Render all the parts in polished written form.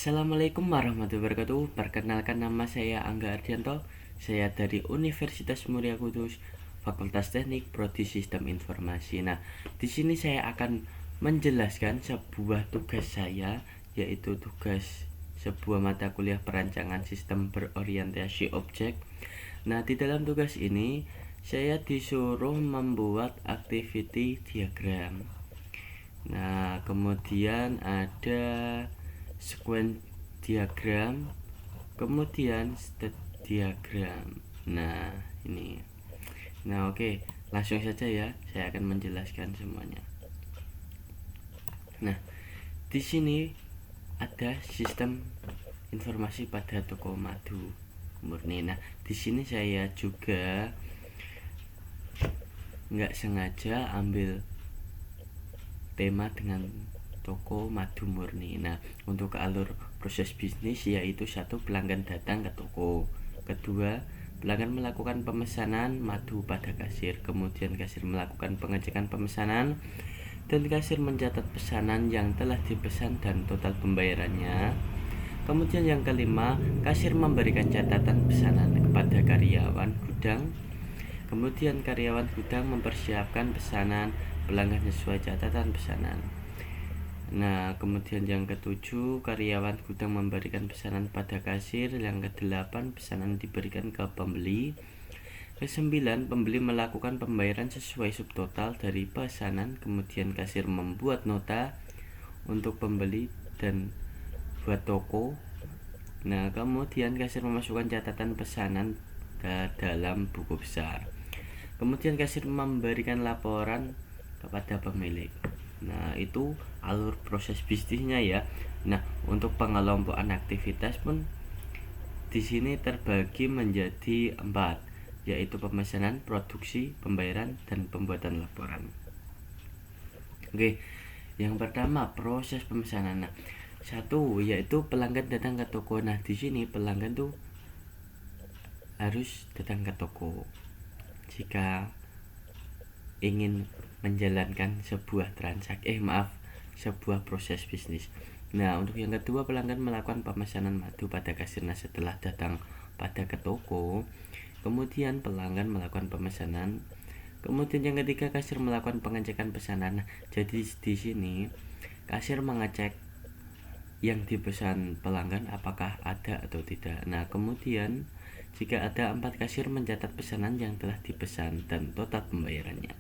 Assalamualaikum warahmatullahi wabarakatuh. Perkenalkan, nama saya Angga Ardianto. Saya dari Universitas Muria Kudus, Fakultas Teknik Prodi Sistem Informasi. Nah, di sini saya akan menjelaskan sebuah tugas saya, yaitu tugas sebuah mata kuliah perancangan sistem berorientasi objek. Nah, di dalam tugas ini saya disuruh membuat activity diagram. Nah, kemudian ada sequence diagram, kemudian state diagram. Nah, ini. Nah, oke, langsung saja ya, saya akan menjelaskan semuanya. Nah, di sini ada sistem informasi pada toko madu murni. Nah, di sini saya juga nggak sengaja ambil tema dengan toko madu murni. Nah, untuk alur proses bisnis yaitu satu, pelanggan datang ke toko. Kedua, pelanggan melakukan pemesanan madu pada kasir. Kemudian kasir melakukan pengecekan pemesanan dan kasir mencatat pesanan yang telah dipesan dan total pembayarannya. Kemudian yang kelima, kasir memberikan catatan pesanan kepada karyawan gudang. Kemudian karyawan gudang mempersiapkan pesanan pelanggan sesuai catatan pesanan. Nah, kemudian yang ketujuh, karyawan gudang memberikan pesanan pada kasir. Yang kedelapan, pesanan diberikan ke pembeli. Kesembilan, pembeli melakukan pembayaran sesuai subtotal dari pesanan. Kemudian kasir membuat nota untuk pembeli dan buat toko. Nah, kemudian kasir memasukkan catatan pesanan ke dalam buku besar. Kemudian kasir memberikan laporan kepada pemilik. Nah, itu alur proses bisnisnya ya. Nah, untuk pengelompokan aktivitas pun di sini terbagi menjadi 4, yaitu pemesanan, produksi, pembayaran, dan pembuatan laporan. Oke, yang pertama proses pemesanan. Nah, satu yaitu pelanggan datang ke toko. Nah, di sini pelanggan tuh harus datang ke toko jika ingin menjalankan sebuah sebuah proses bisnis. Nah, untuk yang kedua, pelanggan melakukan pemesanan madu pada kasir. Nah, setelah datang pada ke toko, kemudian pelanggan melakukan pemesanan. Kemudian yang ketiga, kasir melakukan pengecekan pesanan. Nah, jadi di sini kasir mengecek yang dipesan pelanggan apakah ada atau tidak. Nah, kemudian jika ada 4, kasir mencatat pesanan yang telah dipesan dan total pembayarannya.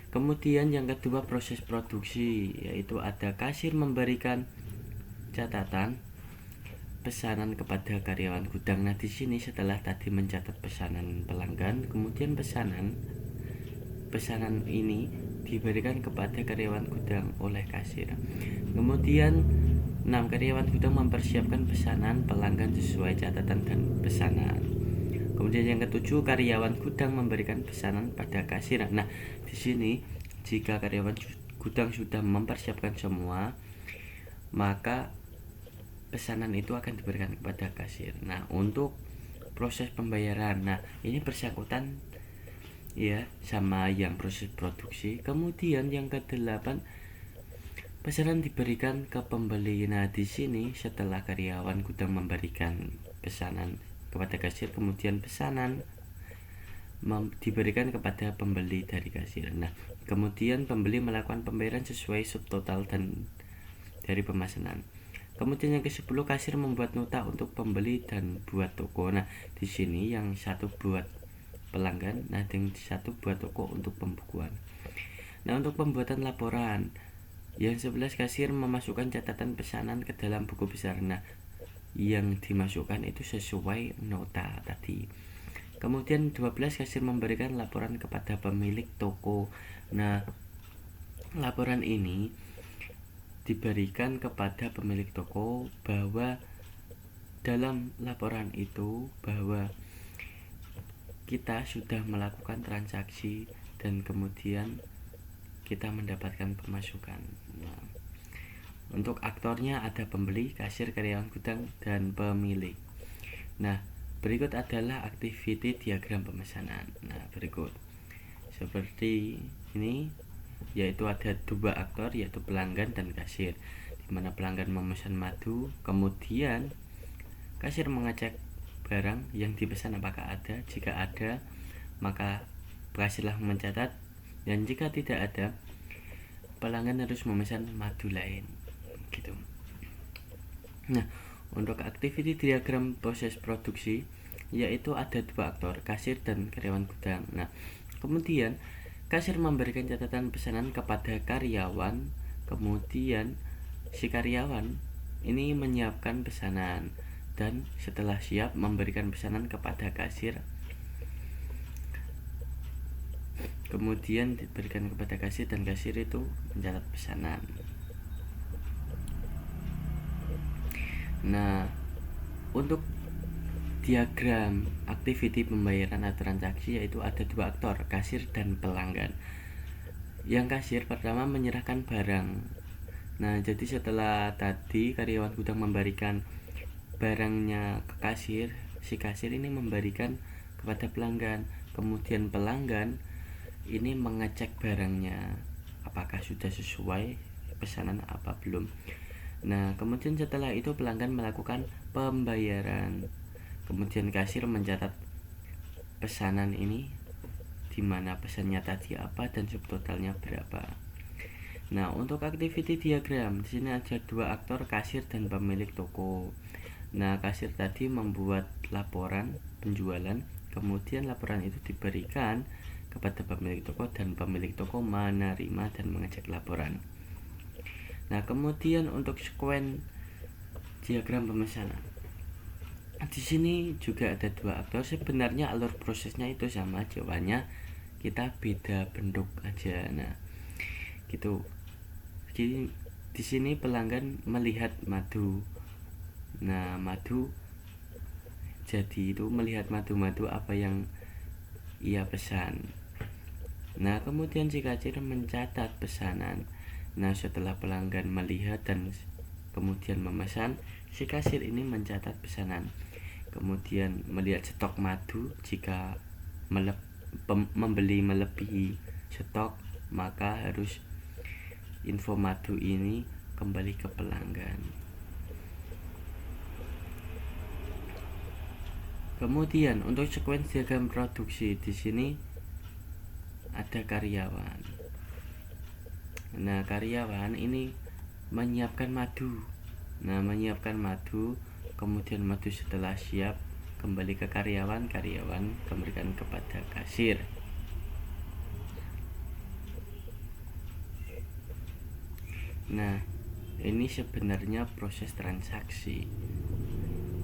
Kemudian yang kedua, proses produksi, yaitu ada kasir memberikan catatan pesanan kepada karyawan gudang. Nah, di sini setelah tadi mencatat pesanan pelanggan, kemudian pesanan ini diberikan kepada karyawan gudang oleh kasir. Kemudian 6, karyawan gudang mempersiapkan pesanan pelanggan sesuai catatan dan pesanan. Kemudian yang ketujuh, karyawan gudang memberikan pesanan pada kasir. Nah, di sini jika karyawan gudang sudah mempersiapkan semua, maka pesanan itu akan diberikan kepada kasir. Nah, untuk proses pembayaran, nah ini bersangkutan ya sama yang proses produksi. Kemudian yang ke-8, pesanan diberikan ke pembeli. Nah, di sini setelah karyawan gudang memberikan pesanan kepada kasir, kemudian pesanan diberikan kepada pembeli dari kasir. Nah, kemudian pembeli melakukan pembayaran sesuai subtotal dan dari pemesanan. Kemudian yang ke-10, kasir membuat nota untuk pembeli dan buat toko. Nah, di sini yang satu buat pelanggan, nah yang satu buat toko untuk pembukuan. Nah, untuk pembuatan laporan, yang 11, kasir memasukkan catatan pesanan ke dalam buku besar. Nah, yang dimasukkan itu sesuai nota tadi. Kemudian 12, kasir memberikan laporan kepada pemilik toko. Nah, laporan ini diberikan kepada pemilik toko bahwa dalam laporan itu bahwa kita sudah melakukan transaksi dan kemudian kita mendapatkan pemasukan. Nah, untuk aktornya ada pembeli, kasir, karyawan gudang, dan pemilik. Nah, berikut adalah activity diagram pemesanan. Nah, berikut seperti ini, yaitu ada 2 aktor, yaitu pelanggan dan kasir. Di di mana pelanggan memesan madu, kemudian kasir mengecek barang yang dipesan apakah ada. Jika ada, maka kasirlah mencatat, dan jika tidak ada, pelanggan harus memesan madu lain gitu. Nah, untuk activity diagram proses produksi yaitu ada dua aktor, kasir dan karyawan gudang. Nah, kemudian kasir memberikan catatan pesanan kepada karyawan, kemudian si karyawan ini menyiapkan pesanan dan setelah siap memberikan pesanan kepada kasir, kemudian diberikan kepada kasir dan kasir itu mencatat pesanan. Nah, untuk diagram activity pembayaran atau transaksi yaitu ada dua aktor, kasir dan pelanggan. Yang kasir pertama menyerahkan barang. Nah, jadi setelah tadi karyawan gudang memberikan barangnya ke kasir, si kasir ini memberikan kepada pelanggan. Kemudian pelanggan ini mengecek barangnya apakah sudah sesuai pesanan apa belum. Nah, kemudian setelah itu pelanggan melakukan pembayaran. Kemudian kasir mencatat pesanan ini, di mana pesannya tadi apa dan subtotalnya berapa. Nah, untuk activity diagram di sini ada dua aktor, kasir dan pemilik toko. Nah, kasir tadi membuat laporan penjualan, kemudian laporan itu diberikan kepada pemilik toko dan pemilik toko menerima dan mengecek laporan. Nah, kemudian untuk sekuen diagram pemesanan. Di sini juga ada dua aktor. Sebenarnya alur prosesnya itu sama, jawabannya kita beda bentuk aja. Nah, gitu. Jadi di sini pelanggan melihat madu. Nah, madu jadi itu melihat madu-madu apa yang ia pesan. Nah, kemudian si kasir mencatat pesanan. Nah, setelah pelanggan melihat dan kemudian memesan, si kasir ini mencatat pesanan. Kemudian melihat stok madu, jika membeli melebihi stok, maka harus info madu ini kembali ke pelanggan. Kemudian untuk sekuensi diagram produksi di sini ada karyawan. Nah, karyawan ini menyiapkan madu. Nah, menyiapkan madu, kemudian madu setelah siap kembali ke karyawan, karyawan kembalikan kepada kasir. Nah, ini sebenarnya proses transaksi.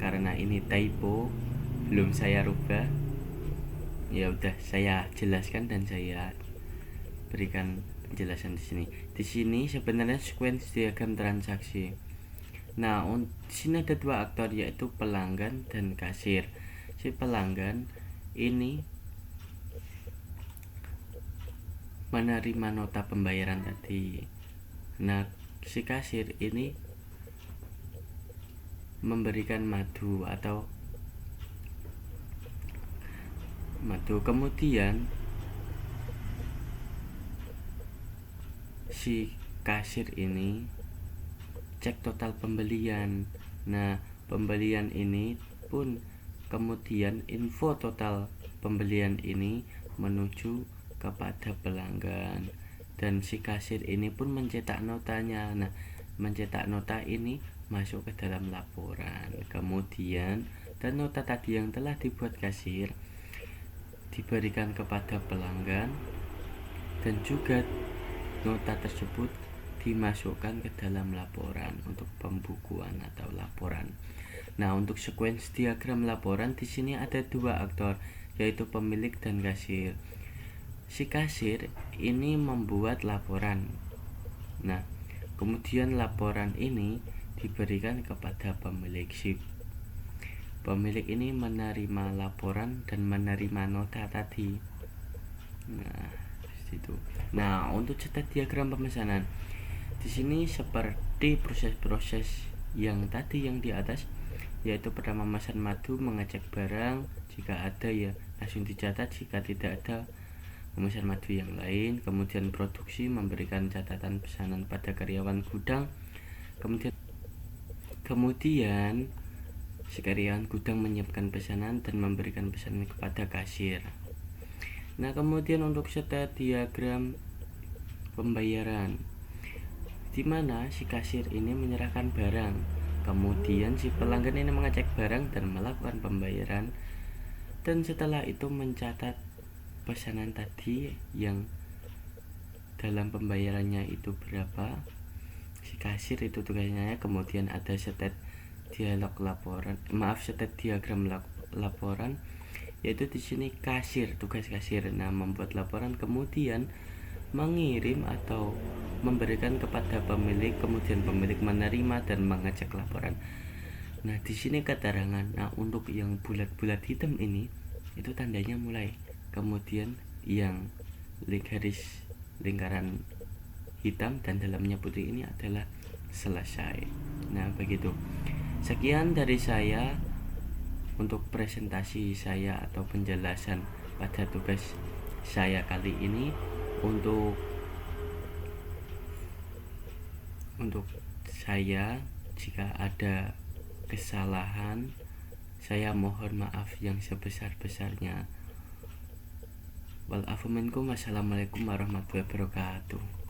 Karena ini typo, belum saya rubah. Ya udah saya jelaskan dan saya berikan penjelasan di sini. Di sini sebenarnya sequence diagram transaksi. Nah, di sini ada dua aktor yaitu pelanggan dan kasir. Si pelanggan ini menerima nota pembayaran tadi. Nah, si kasir ini memberikan madu atau madu. Kemudian si kasir ini cek total pembelian. Nah, pembelian ini pun kemudian info total pembelian ini menuju kepada pelanggan, dan si kasir ini pun mencetak notanya. Nah, mencetak nota ini masuk ke dalam laporan. Kemudian dan nota tadi yang telah dibuat kasir diberikan kepada pelanggan, dan juga nota tersebut dimasukkan ke dalam laporan untuk pembukuan atau laporan. Nah, untuk sequence diagram laporan di sini ada dua aktor yaitu pemilik dan kasir. Si kasir ini membuat laporan. Nah, kemudian laporan ini diberikan kepada pemilik. Si pemilik ini menerima laporan dan menerima nota tadi. Nah, situ. Nah, untuk cetak diagram pemesanan di sini seperti proses-proses yang tadi yang di atas, yaitu pertama memesan madu, mengecek barang, jika ada ya langsung dicatat, jika tidak ada memesan madu yang lain. Kemudian produksi memberikan catatan pesanan pada karyawan gudang, Kemudian sekalian gudang menyiapkan pesanan dan memberikan pesanan kepada kasir. Nah, kemudian untuk setet diagram pembayaran, di mana si kasir ini menyerahkan barang, kemudian si pelanggan ini mengecek barang dan melakukan pembayaran, dan setelah itu mencatat pesanan tadi yang dalam pembayarannya itu berapa. Si kasir itu tugasnya, kemudian ada setet diagram laporan, yaitu di sini kasir, tugas kasir. Nah, membuat laporan, kemudian mengirim atau memberikan kepada pemilik, kemudian pemilik menerima dan mengecek laporan. Nah, di sini keterangan. Nah, untuk yang bulat-bulat hitam ini itu tandanya mulai, kemudian yang garis lingkaran hitam dan dalamnya putih ini adalah selesai. Nah, begitu. Sekian dari saya untuk presentasi saya atau penjelasan pada tugas saya kali ini. Untuk saya, jika ada kesalahan, saya mohon maaf yang sebesar-besarnya. Wal afu minkum. Wassalamualaikum warahmatullahi wabarakatuh.